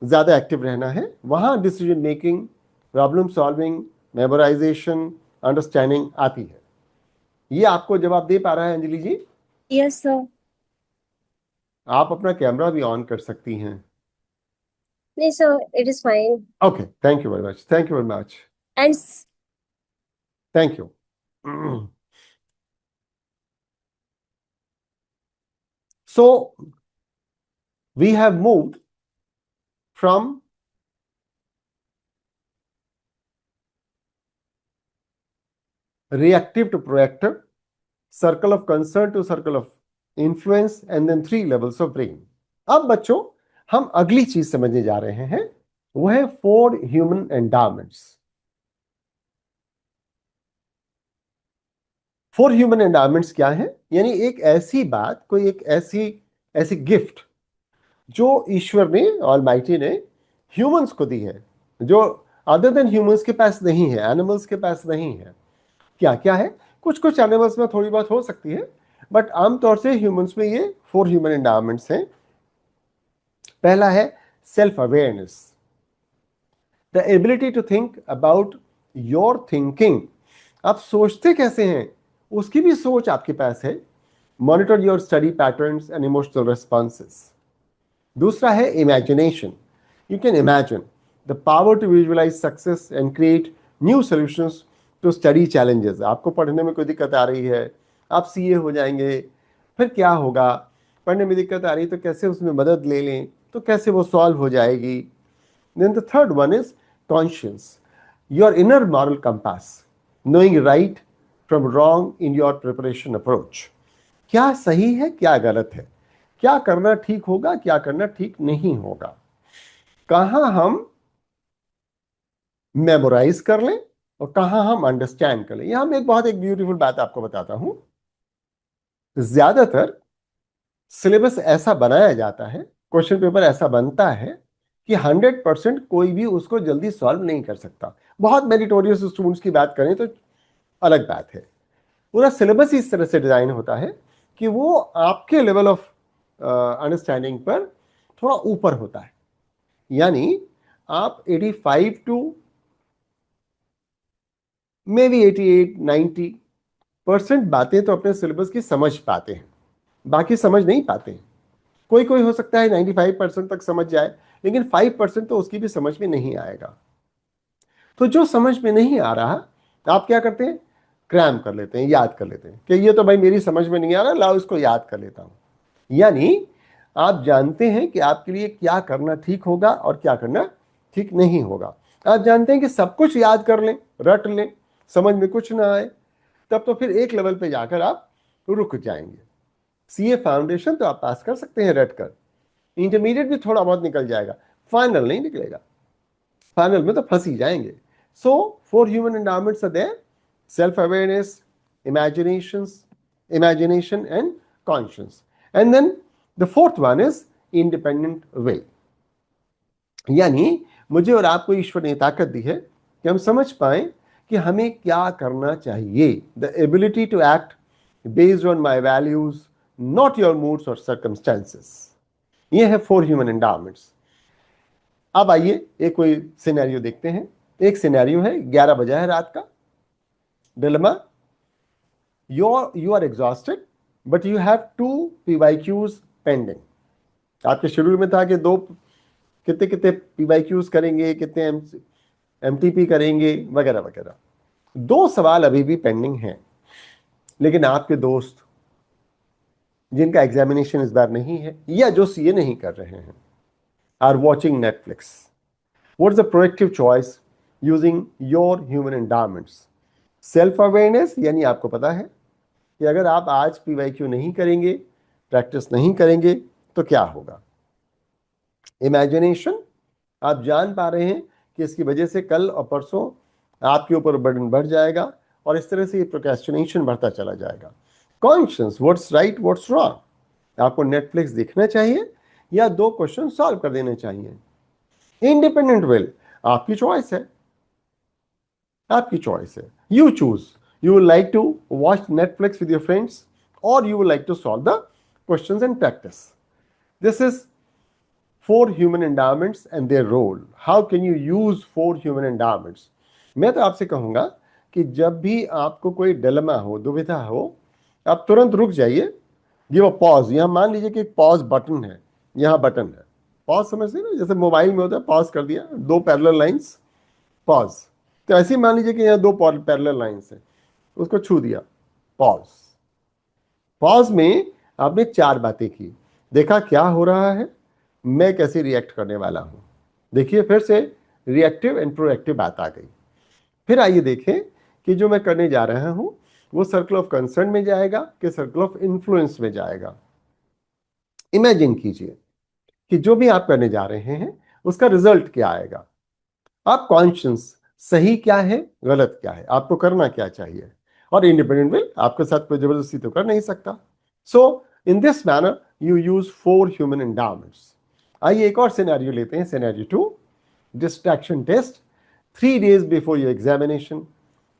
ज्यादा एक्टिव रहना है, वहां decision making, problem solving, memorisation, understanding आती है। ये आपको जवाब दे पा रहा है अंजलि जी? Yes, sir. आप अपना कैमरा भी ऑन कर सकती हैं। No, sir, it is fine. Okay, thank you very much, thank you very much, And thank you. So we have moved from reactive to proactive, circle of concern to circle of influence, and then 3 levels of brain. अब बच्चों हम अगली चीज समझने जा रहे हैं, वो है 4 ह्यूमन एंडावमेंट्स। 4 ह्यूमन एंडावमेंट्स क्या है? यानी एक ऐसी बात, कोई एक ऐसी ऐसी गिफ्ट जो ईश्वर ने, ऑलमाइटी ने ह्यूमंस को दी है, जो अदर देन ह्यूमंस के पास नहीं है, एनिमल्स के पास नहीं है। क्या क्या है? कुछ कुछ एनिमल्स में थोड़ी बहुत हो सकती है, बट आमतौर से ह्यूमंस में ये 4 ह्यूमन एंडावमेंट्स हैं। पहला है self awareness, the ability to think about your thinking. आप सोचते कैसे हैं उसकी भी सोच आपके पास है। Monitor your study patterns and emotional responses. दूसरा है imagination, You can imagine the power to visualize success and create new solutions to study challenges. आपको पढ़ने में कोई दिक्कत आ रही है, आप सीए हो जाएंगे, फिर क्या होगा, पढ़ने में दिक्कत आ रही है तो कैसे उसमें मदद ले लें, तो कैसे वो सॉल्व हो जाएगी. Then the third one is conscience, your inner moral compass, knowing right from wrong in your preparation approach. क्या सही है, क्या गलत है, क्या करना ठीक होगा, क्या करना ठीक नहीं होगा, कहां हम मेमोराइज कर लें और कहां हम अंडरस्टैंड कर लें. यहां मैं एक ब्यूटीफुल बात आपको बताता हूं. ज्यादातर सिलेबस ऐसा बनाया जाता है, क्वेश्चन पेपर ऐसा बनता है कि 100% कोई भी उसको जल्दी सॉल्व नहीं कर सकता. बहुत मेरिटोरियस स्टूडेंट्स की बात करें तो अलग बात है. पूरा सिलेबस इस तरह से डिजाइन होता है कि वो आपके लेवल ऑफ अंडरस्टैंडिंग पर थोड़ा ऊपर होता है. यानी आप 85 टू मे बी 88-90% बातें तो अपने सिलेबस की समझ पाते हैं, बाकी समझ नहीं पाते हैं. कोई कोई हो सकता है 95% तक समझ जाए, लेकिन 5% तो उसकी भी समझ में नहीं आएगा. तो जो समझ में नहीं आ रहा, आप क्या करते हैं, क्रैम कर लेते हैं, याद कर लेते हैं कि ये तो भाई मेरी समझ में नहीं आ रहा, लाओ इसको याद कर लेता हूं. यानी आप जानते हैं कि आपके लिए क्या करना ठीक होगा और क्या करना ठीक नहीं होगा. आप जानते हैं कि सब कुछ याद कर लें, रट लें, समझ में कुछ ना आए, तब तो फिर एक लेवल पे जाकर आप रुक जाएंगे. सीए फाउंडेशन तो आप पास कर सकते हैं रट कर, इंटरमीडिएट भी थोड़ा बहुत निकल जाएगा, फाइनल नहीं निकलेगा. फाइनल में तो फंस ही जाएंगे. So 4 human endowments are there: self awareness, imagination and conscience. And then the fourth one is independent will. यानी मुझे और आपको ईश्वर ने ताकत दी है कि हम समझ पाए कि हमें क्या करना चाहिए. The ability to act based on my values, not your moods और सर्कमस्टेंसेस. ये है 4 ह्यूमन एंडाउमेंट्स. अब आइए एक कोई सिनेरियो देखते हैं. एक सिनेरियो है, 11 बजा है रात का. Dilemma: you are exhausted but you have 2 PYQs pending. आपके शेड्यूल में था कि दो कितने कितने PYQs करेंगे, कितने MTP करेंगे, वगैरह वगैरह. 2 सवाल अभी भी पेंडिंग हैं, लेकिन आपके दोस्त जिनका एग्जामिनेशन इस बार नहीं है या जो सीए नहीं कर रहे हैं are watching Netflix. What is the proactive choice using your human endowments? Self awareness, यानी आपको पता है कि अगर आप आज PYQ नहीं करेंगे, प्रैक्टिस नहीं करेंगे तो क्या होगा. इमेजिनेशन, आप जान पा रहे हैं कि इसकी वजह से कल और परसों आपके ऊपर बर्डन बढ़ जाएगा और इस तरह से ये प्रोक्रेस्टिनेशन बढ़ता चला जाएगा. Conscious, what's right what's wrong, आपको नेटफ्लिक्स देखना चाहिए या 2 क्वेश्चन सॉल्व कर देने चाहिए. इंडिपेंडेंट विल, आपकी चॉइस है, आपकी चॉइस है. You choose. You would like to watch Netflix with your friends, or you would like to solve the questions and practice. This is 4 human endowments and their role. How can you use 4 human endowments? मैं तो आपसे कहूंगा कि जब भी आपको कोई dilemma हो, दुविधा हो, आप तुरंत रुक जाइए. Give a pause. यहां मान लीजिए कि एक पॉज बटन है, यहां बटन है, पॉज समझते हैं ना, जैसे मोबाइल में होता है, पॉज कर दिया, 2 पैरेलल लाइंस, पॉज. तो ऐसे ही मान लीजिए कि यहां 2 पैरेलल लाइंस है, उसको छू दिया, पॉज. पॉज में आपने 4 बातें की, देखा क्या हो रहा है, मैं कैसे रिएक्ट करने वाला हूं. देखिए फिर से रिएक्टिव एंड प्रोएक्टिव बात आ गई. फिर आइए देखें कि जो मैं करने जा रहा हूं वो सर्कल ऑफ कंसर्न में जाएगा कि सर्कल ऑफ इन्फ्लुएंस में जाएगा. इमेजिन कीजिए कि जो भी आप करने जा रहे हैं उसका रिजल्ट क्या आएगा. आप कॉन्शियस, सही क्या है गलत क्या है, आपको करना क्या चाहिए, और इंडिपेंडेंट विल, आपके साथ कोई जबरदस्ती तो कर नहीं सकता. So in this manner you use 4 human endowments. आइए एक और सिनेरियो लेते हैं, scenario 2, distraction test. 3 days before your examination,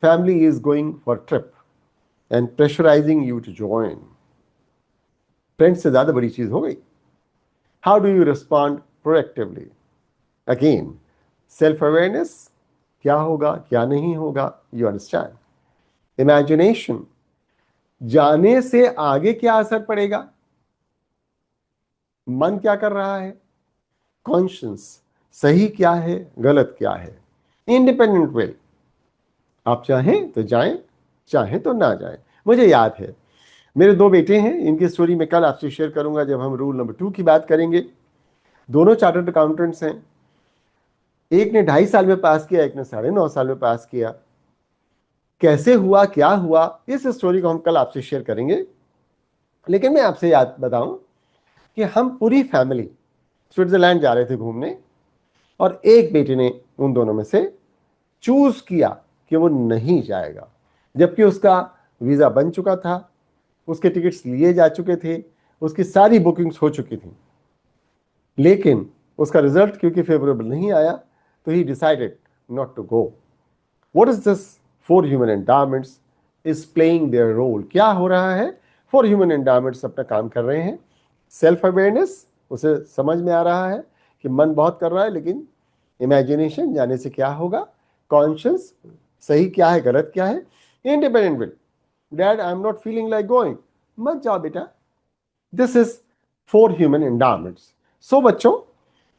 family is going for trip and pressurizing you to join. Friends से ज्यादा बड़ी चीज हो गई. How do you respond proactively? Again self awareness, क्या होगा क्या नहीं होगा, यू अंडरस्टैंड. इमेजिनेशन, जाने से आगे क्या असर पड़ेगा, मन क्या कर रहा है. कॉन्शियस, सही क्या है, गलत क्या है, इंडिपेंडेंट विल। आप चाहें तो जाएं, चाहें तो ना जाएं। मुझे याद है, मेरे दो बेटे हैं, इनकी स्टोरी मैं कल आपसे शेयर करूंगा जब हम रूल नंबर 2 की बात करेंगे। दोनों चार्टर्ड अकाउंटेंट्स हैं। एक ने 2.5 साल में पास किया, एक ने 9.5 साल में पास किया। कैसे हुआ, क्या हुआ, इस स्टोरी को हम कल आपसे शेयर करेंगे। लेकिन मैं आपसे याद बताऊं कि हम पूरी फैमिली स्विट्जरलैंड जा रहे थे घूमने, और एक बेटे ने उन दोनों में से चूज किया कि वो नहीं जाएगा, जबकि उसका वीजा बन चुका था, उसके टिकट्स लिए जा चुके थे, उसकी सारी बुकिंग्स हो चुकी थी। लेकिन उसका रिजल्ट क्योंकि फेवरेबल नहीं आया, तो he decided not to go. What is this? Four human endowments is playing their role. क्या हो रहा है? फोर ह्यूमन एंडावमेंट्स अपना काम कर रहे हैं। सेल्फ अवेयरनेस, उसे समझ में आ रहा है कि मन बहुत कर रहा है, लेकिन इमेजिनेशन जाने से क्या होगा। कॉन्शियस, सही क्या है, गलत क्या है। Independent will, dad I am not feeling like going, मत जाओ बेटा। This is four human endowments. So बच्चों,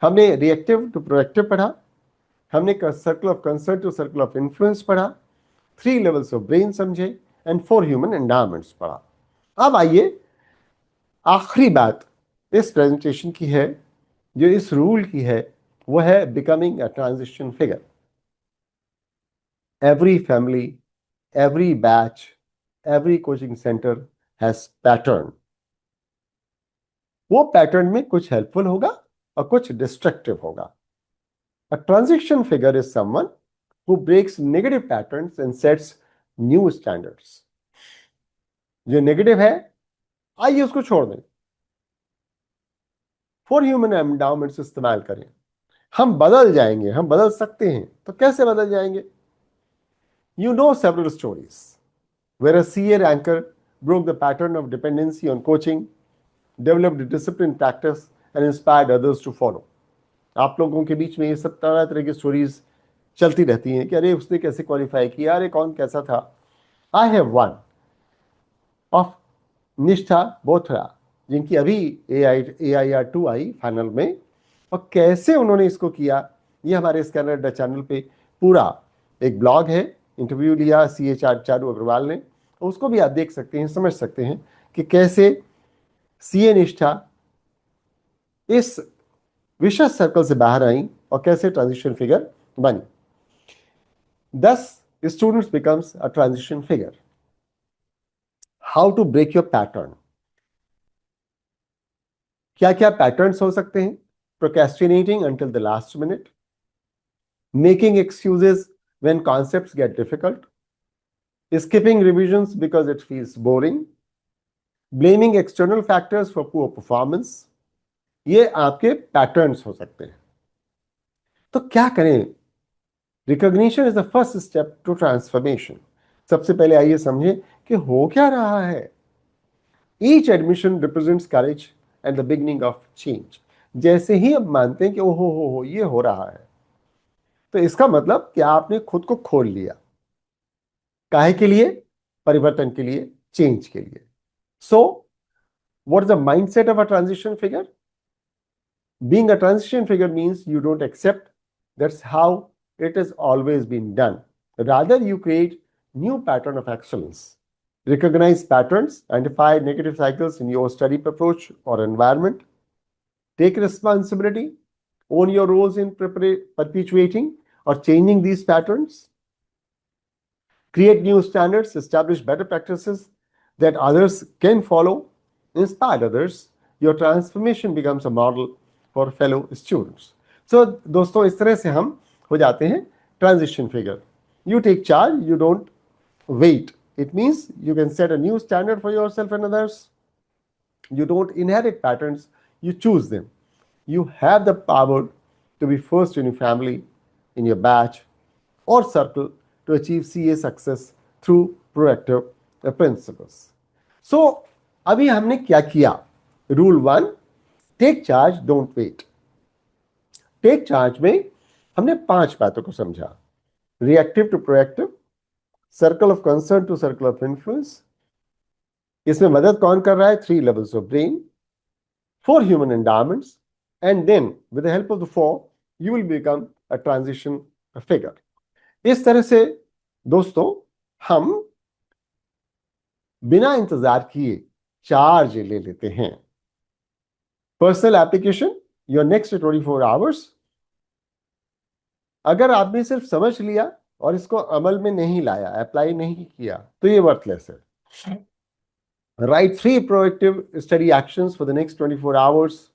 हमने रिएक्टिव टू प्रोएक्टिव पढ़ा, हमने circle of concern to circle of influence पढ़ा, 3 लेवल्स ऑफ ब्रेन समझे, एंड 4 ह्यूमन एंडावमेंट्स पढ़ा। अब आइए, आखिरी बात इस प्रेजेंटेशन की है, जो इस रूल की है, वो है becoming a transition figure. Every family, every batch, every coaching center has pattern. वो पैटर्न में कुछ हेल्पफुल होगा और कुछ डिस्ट्रक्टिव होगा। A transition figure is someone who breaks negative patterns and sets new standards. जो नेगेटिव है, आइए उसको छोड़ दें, फॉर ह्यूमन एंडाउमेंट्स इस्तेमाल करें। हम बदल जाएंगे, हम बदल सकते हैं। तो कैसे बदल जाएंगे? You know several stories where a CA ranker broke the pattern of dependency on coaching, developed disciplined practice, and inspired others to follow. आप लोगों के बीच में ये सब तरह तरह की स्टोरीज चलती रहती हैं कि अरे उसने कैसे क्वालिफाई किया, अरे कौन कैसा था। आई हैव वन ऑफ निष्ठा बोथरा, जिनकी अभी AIR 2 आई फाइनल में, और कैसे उन्होंने इसको किया, ये हमारे स्कैनर द चैनल पे पूरा एक ब्लॉग है, इंटरव्यू लिया CA चारू अग्रवाल ने, उसको भी आप देख सकते हैं, समझ सकते हैं कि कैसे CA निष्ठा इस विशेष सर्कल से बाहर आई और कैसे ट्रांजिशन फिगर बनी। 10 students becomes a transition figure. How to break your pattern. क्या क्या पैटर्न्स हो सकते हैं? Procrastinating until the last minute, making excuses when concepts get difficult, skipping revisions because it feels boring, blaming external factors for poor performance। ये आपके patterns हो सकते हैं। तो क्या करें? Recognition is the first step to transformation. सबसे पहले आइए समझें कि हो क्या रहा है। Each admission represents courage and the beginning of change. जैसे ही अब मानते हैं कि ओहो हो ये हो रहा है, तो इसका मतलब कि आपने खुद को खोल लिया। काहे के लिए? परिवर्तन के लिए, चेंज के लिए। सो what is the mindset of a transition figure? Being a transition figure means you don't accept that's how it has always been done. Rather, you create new pattern of excellence. Recognize patterns, identify negative cycles in your study approach or environment. Take responsibility, own your roles in perpetuating or changing these patterns. Create new standards, establish better practices that others can follow, inspire others. Your transformation becomes a model for fellow students. So, दोस्तों, इस तरह से हम हो जाते हैं transition figure. You take charge, you don't wait. It means you can set a new standard for yourself and others. You don't inherit patterns, you choose them. You have the power to be first in your family, in your batch, or circle to achieve CA success through proactive principles. So, अभी हमने क्या किया? Rule 1, take charge, don't wait. Take charge में हमने 5 बातों को समझा। Reactive to proactive, circle of concern to circle of influence. इसमें मदद कौन कर रहा है? 3 levels of brain, 4 human endowments, and then with the help of the 4 you will become a transition figure. इस तरह से दोस्तों हम बिना इंतजार किए चार्ज ले लेते हैं. Personal application, your next 24 hours. अगर आपने सिर्फ समझ लिया और इसको अमल में नहीं लाया, अप्लाई नहीं किया, तो ये वर्थलेस है. Write 3 proactive study actions for the next 24 hours,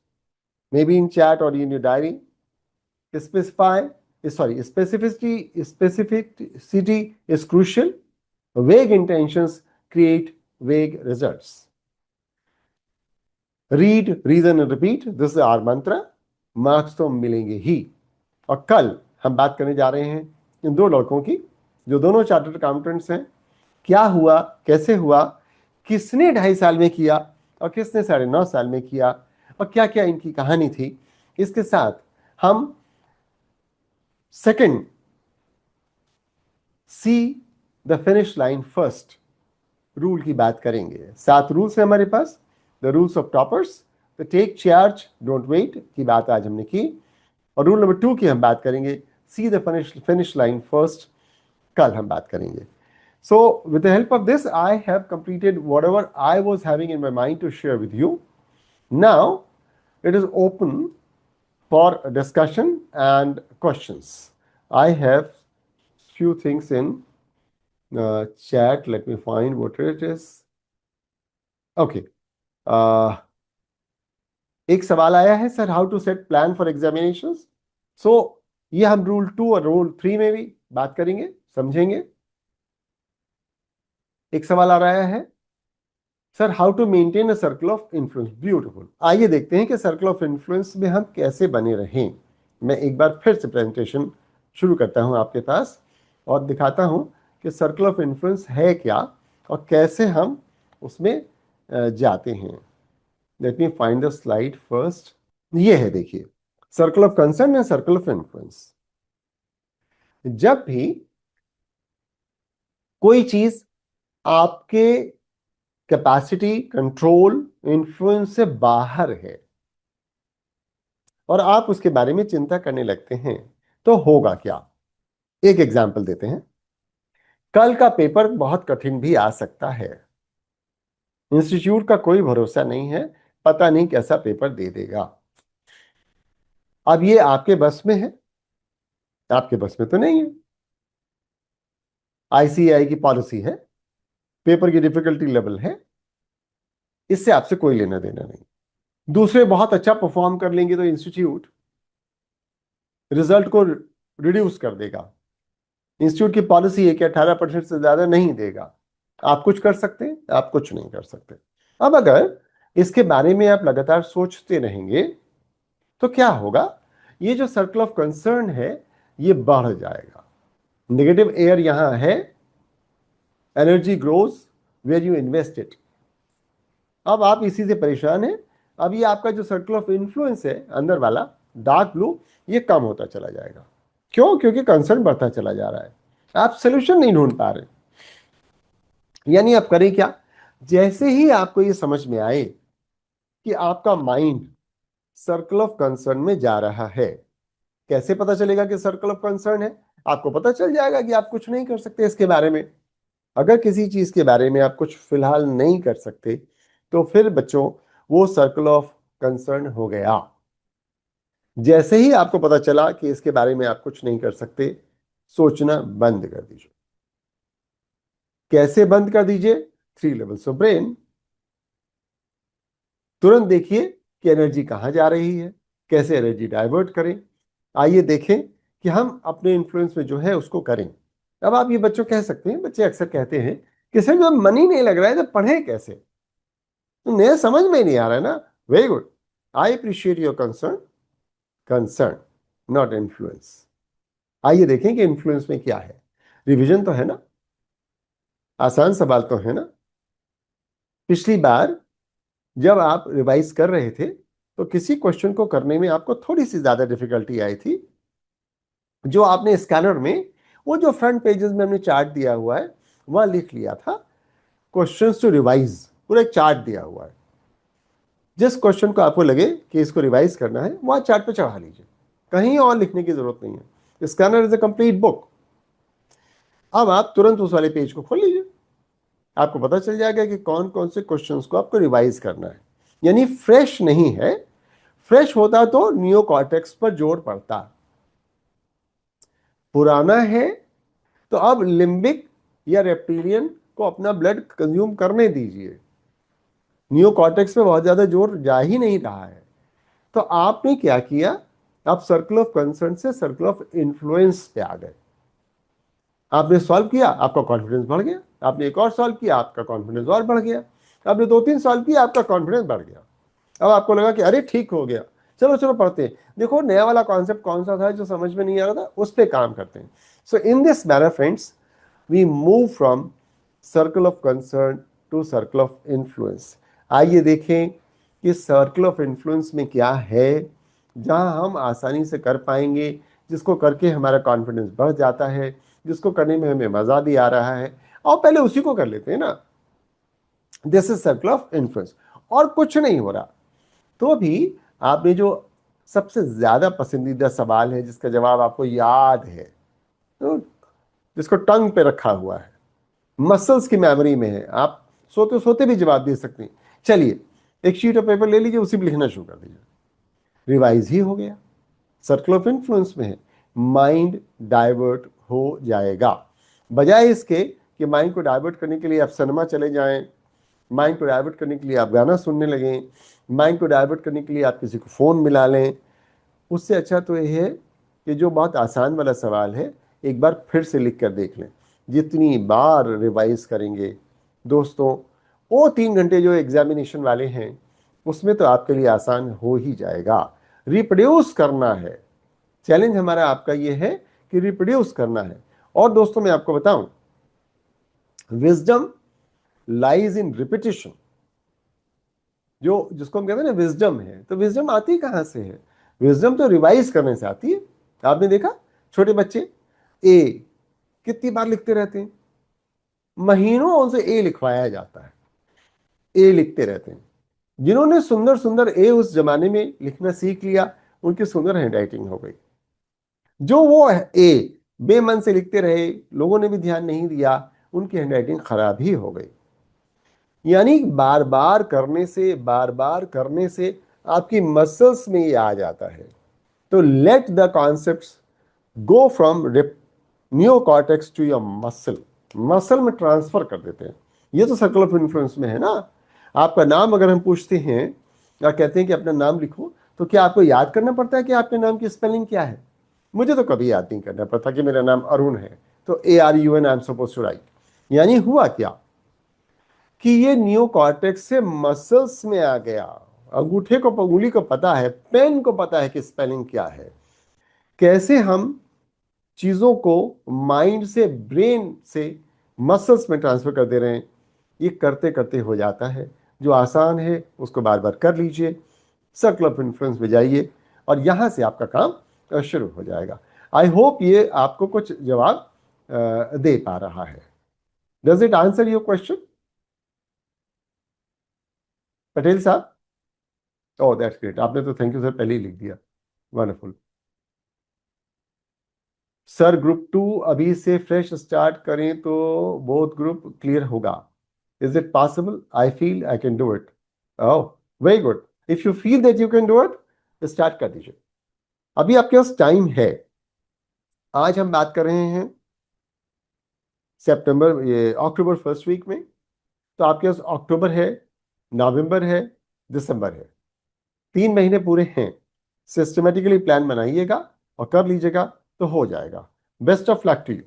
maybe in chat or in your diary. Specificity is crucial. Vague intentions create vague results. Read, reason and repeat. This is our mantra. Marks तो मिलेंगे ही. और कल हम बात करने जा रहे हैं इन 2 लड़कों की जो दोनों चार्टर्ड अकाउंटेंट्स हैं. क्या हुआ, कैसे हुआ, किसने 2.5 साल में किया और किसने 9.5 साल में किया और क्या क्या इनकी कहानी थी. इसके साथ हम second see the finish line first rule की बात करेंगे. 7 रूल्स हैं हमारे पास. The rules of toppers, the take charge, don't wait की बात आज हमने की. और रूल नंबर 2 की हम बात करेंगे, सी द फिनिश लाइन फर्स्ट, कल हम बात करेंगे. So with the help of this, I have completed whatever I was having in my mind to share with you. Now it is open for discussion and questions. I have few things in chat. Let me find what it is. Okay. एक सवाल आया है, sir how to set plan for examinations. So ये हम rule 2 और rule 3 में भी बात करेंगे, समझेंगे. एक सवाल आ रहा है, sir how to maintain a circle of influence. Beautiful. आइए देखते हैं कि सर्कल ऑफ इन्फ्लुएंस में हम कैसे बने रहें. मैं एक बार फिर से प्रेजेंटेशन शुरू करता हूं आपके पास और दिखाता हूं कि सर्कल ऑफ इन्फ्लुएंस है क्या और कैसे हम उसमें जाते हैं. Let me find the slide first. ये है, देखिए, circle of concern and circle of influence. जब भी कोई चीज आपके कैपेसिटी, कंट्रोल, इन्फ्लुएंस से बाहर है और आप उसके बारे में चिंता करने लगते हैं, तो होगा क्या. एक एग्जांपल देते हैं. कल का पेपर बहुत कठिन भी आ सकता है. इंस्टीट्यूट का कोई भरोसा नहीं है, पता नहीं कैसा पेपर दे देगा. अब ये आपके बस में है? आपके बस में तो नहीं है. आईसीएआई की पॉलिसी है, पेपर की डिफिकल्टी लेवल है, इससे आपसे कोई लेना देना नहीं. दूसरे बहुत अच्छा परफॉर्म कर लेंगे तो इंस्टीट्यूट रिजल्ट को रिड्यूस कर देगा. इंस्टीट्यूट की पॉलिसी है कि 18% से ज्यादा नहीं देगा. आप कुछ कर सकते हैं? आप कुछ नहीं कर सकते. अब अगर इसके बारे में आप लगातार सोचते रहेंगे तो क्या होगा, ये जो सर्कल ऑफ कंसर्न है ये बढ़ जाएगा. नेगेटिव एयर यहां है. Energy grows where you invest it. अब आप इसी से परेशान हैं. अब ये आपका जो सर्कल ऑफ इन्फ्लुएंस है अंदर वाला डार्क ब्लू, ये कम होता चला जाएगा. क्यों? क्योंकि कंसर्न बढ़ता चला जा रहा है. आप सोल्यूशन नहीं ढूंढ पा रहे. यानी आप करें क्या, जैसे ही आपको ये समझ में आए कि आपका माइंड सर्कल ऑफ कंसर्न में जा रहा है, कैसे पता चलेगा कि सर्कल ऑफ कंसर्न है? आपको पता चल जाएगा कि आप कुछ नहीं कर सकते इसके बारे में. अगर किसी चीज के बारे में आप कुछ फिलहाल नहीं कर सकते तो फिर बच्चों वो सर्कल ऑफ कंसर्न हो गया. जैसे ही आपको पता चला कि इसके बारे में आप कुछ नहीं कर सकते, सोचना बंद कर दीजिए. कैसे बंद कर दीजिए? 3 लेवल्स ऑफ ब्रेन. तुरंत देखिए कि एनर्जी कहां जा रही है, कैसे एनर्जी डाइवर्ट करें. आइए देखें कि हम अपने इन्फ्लुएंस में जो है उसको करें. अब आप ये बच्चों कह सकते हैं, बच्चे अक्सर कहते हैं कि सर जब मन ही नहीं लग रहा है तो पढ़े कैसे, तो नया समझ में नहीं आ रहा है ना. Very good. I appreciate your concern. Concern not influence. आइए देखें कि इन्फ्लुएंस में क्या है. रिवीजन तो है ना, आसान सवाल तो है ना. पिछली बार जब आप रिवाइज कर रहे थे तो किसी क्वेश्चन को करने में आपको थोड़ी सी ज्यादा डिफिकल्टी आई थी. जो आपने स्कैनर में वो जो फ्रंट पेजेस में हमने चार्ट दिया हुआ है वहां लिख लिया था क्वेश्चंस टू रिवाइज. पूरा एक चार्ट दिया हुआ है. जिस क्वेश्चन को आपको लगे कि इसको रिवाइज करना है वहां चार्ट पे चढ़ा लीजिए. कहीं और लिखने की जरूरत नहीं है। Scanner is a complete book. अब आप तुरंत उस वाले पेज को खोल लीजिए, आपको पता चल जाएगा कि कौन कौन से क्वेश्चंस को आपको रिवाइज करना है। यानी फ्रेश नहीं है, फ्रेश होता तो नियो कॉर्टेक्स पर जोर पड़ता, पुराना है तो अब लिम्बिक या रेप्टिलियन को अपना ब्लड कंज्यूम करने दीजिए। नियो कॉर्टेक्स पे बहुत ज्यादा जोर जा ही नहीं रहा है। तो आपने क्या किया, आप सर्कल ऑफ कंसर्न से सर्कल ऑफ इन्फ्लुएंस पे आ गए। आपने सॉल्व किया, आपका कॉन्फिडेंस बढ़ गया। आपने एक और सॉल्व किया, आपका कॉन्फिडेंस और बढ़ गया। आपने 2-3 सॉल्व किया, आपका कॉन्फिडेंस बढ़ गया। अब आपको लगा कि अरे ठीक हो गया, चलो चलो पढ़ते हैं। देखो नया वाला कॉन्सेप्ट कौन सा था जो समझ में नहीं आ रहा था, उस पर काम करते हैं। So in this manner friends, we move from circle of concern to circle of influence. आइए देखें कि सर्कल ऑफ इन्फ्लुएंस में क्या है जहां हम आसानी से कर पाएंगे, जिसको करके हमारा कॉन्फिडेंस बढ़ जाता है, जिसको करने में हमें मजा भी आ रहा है। और पहले उसी को कर लेते हैं ना। This is circle of influence, और कुछ नहीं हो रहा तो भी आपने जो सबसे ज्यादा पसंदीदा सवाल है जिसका जवाब आपको याद है, तो जिसको टंग पे रखा हुआ है, मसल्स की मेमोरी में है, आप सोते सोते भी जवाब दे सकते हैं। चलिए एक शीट ऑफ पेपर ले लीजिए, उसी पे लिखना शुरू कर दीजिए। रिवाइज ही हो गया, सर्कल ऑफ इन्फ्लुएंस में है। माइंड डाइवर्ट हो जाएगा। बजाय इसके कि माइंड को डाइवर्ट करने के लिए आप सिनेमा चले जाएं, माइंड को डाइवर्ट करने के लिए आप गाना सुनने लगें, माइंड को डाइवर्ट करने के लिए आप किसी को फ़ोन मिला लें, उससे अच्छा तो यह है कि जो बहुत आसान वाला सवाल है एक बार फिर से लिख कर देख लें। जितनी बार रिवाइज करेंगे दोस्तों, वो 3 घंटे जो एग्जामिनेशन वाले हैं उसमें तो आपके लिए आसान हो ही जाएगा। रिप्रोड्यूस करना है, चैलेंज हमारा आपका ये है कि रिप्रोड्यूस करना है। और दोस्तों मैं आपको बताऊं, विजडम लाइज इन रिपीटिशन। जो जिसको हम कहते हैं ना विजडम है, तो विजडम आती कहां से है? विजडम तो रिवाइज करने से आती है। आपने देखा छोटे बच्चे ए कितनी बार लिखते रहते हैं, महीनों उनसे ए लिखवाया जाता है, ए लिखते रहते हैं। जिन्होंने सुंदर सुंदर ए उस जमाने में लिखना सीख लिया, उनकी सुंदर हैंडराइटिंग हो गई। जो वो ए बेमन से लिखते रहे, लोगों ने भी ध्यान नहीं दिया, उनकी हैंडराइटिंग खराब ही हो गई। यानी बार बार करने से, बार बार करने से आपकी मसल्स में ये आ जाता है। तो let the concepts go from neocortex to your muscle, muscle में ट्रांसफर कर देते हैं। ये तो सर्कल ऑफ इन्फ्लुएंस में है ना। आपका नाम अगर हम पूछते हैं या कहते हैं कि अपना नाम लिखो, तो क्या आपको याद करना पड़ता है कि आपके नाम की स्पेलिंग क्या है? मुझे तो कभी याद नहीं करना पड़ता कि मेरा नाम अरुण है, तो ARUN I am suppose to write. यानी हुआ क्या कि ये नियो कॉर्टेक्स से मसल्स में आ गया। अंगूठे को, उंगली को पता है, पेन को पता है कि स्पेलिंग क्या है। कैसे हम चीजों को माइंड से, ब्रेन से मसल्स में ट्रांसफर कर दे रहे हैं, ये करते करते हो जाता है। जो आसान है उसको बार बार कर लीजिए, सर्कल ऑफ इन्फ्लुएंस में जाइए और यहां से आपका काम शुरू हो जाएगा। आई होप ये आपको कुछ जवाब दे पा रहा है। Does it answer your question Patel साहब? ओह दैट्स ग्रेट, आपने तो थैंक यू सर पहले ही लिख दिया। Wonderful sir. ग्रुप 2 अभी से फ्रेश स्टार्ट करें तो बोथ ग्रुप क्लियर होगा? Is it possible? I feel I can do it. Oh very good. If you feel that you can do it, start कर दीजिए। अभी आपके पास टाइम है। आज हम बात कर रहे हैं सितंबर, ये अक्टूबर फर्स्ट वीक में। तो आपके पास अक्टूबर है, नवंबर है, दिसंबर है, 3 महीने पूरे हैं। सिस्टमेटिकली प्लान बनाइएगा और कर लीजिएगा तो हो जाएगा। Best of luck to you.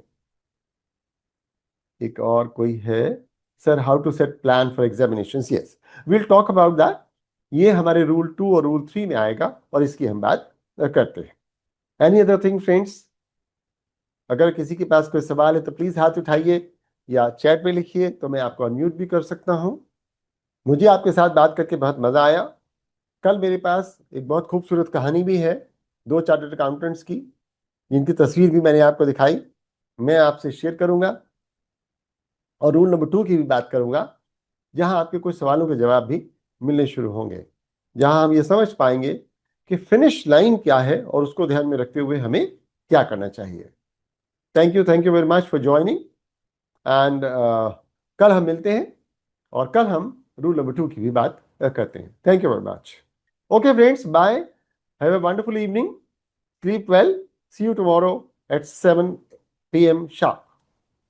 एक और कोई है? Sir how to set plan for examination? Yes, will talk about that. ये हमारे रूल 2 और रूल 3 में आएगा और इसकी हम बात करते हैं। Any other thing friends? अगर किसी के पास कोई सवाल है तो प्लीज हाथ उठाइए या चैट में लिखिए, तो मैं आपको अनम्यूट भी कर सकता हूं। मुझे आपके साथ बात करके बहुत मजा आया। कल मेरे पास एक बहुत खूबसूरत कहानी भी है, 2 चार्टर्ड अकाउंटेंट्स की, जिनकी तस्वीर भी मैंने आपको दिखाई, मैं आपसे शेयर करूंगा। और रूल नंबर 2 की भी बात करूंगा, जहां आपके कुछ सवालों के जवाब भी मिलने शुरू होंगे, जहां हम ये समझ पाएंगे कि फिनिश लाइन क्या है और उसको ध्यान में रखते हुए हमें क्या करना चाहिए। Thank you very much for joining and कल हम मिलते हैं और कल हम रूल नंबर 2 की भी बात करते हैं। Thank you very much. Okay friends, bye, have a wonderful evening, sleep well, see you tomorrow at 7 p.m. sharp.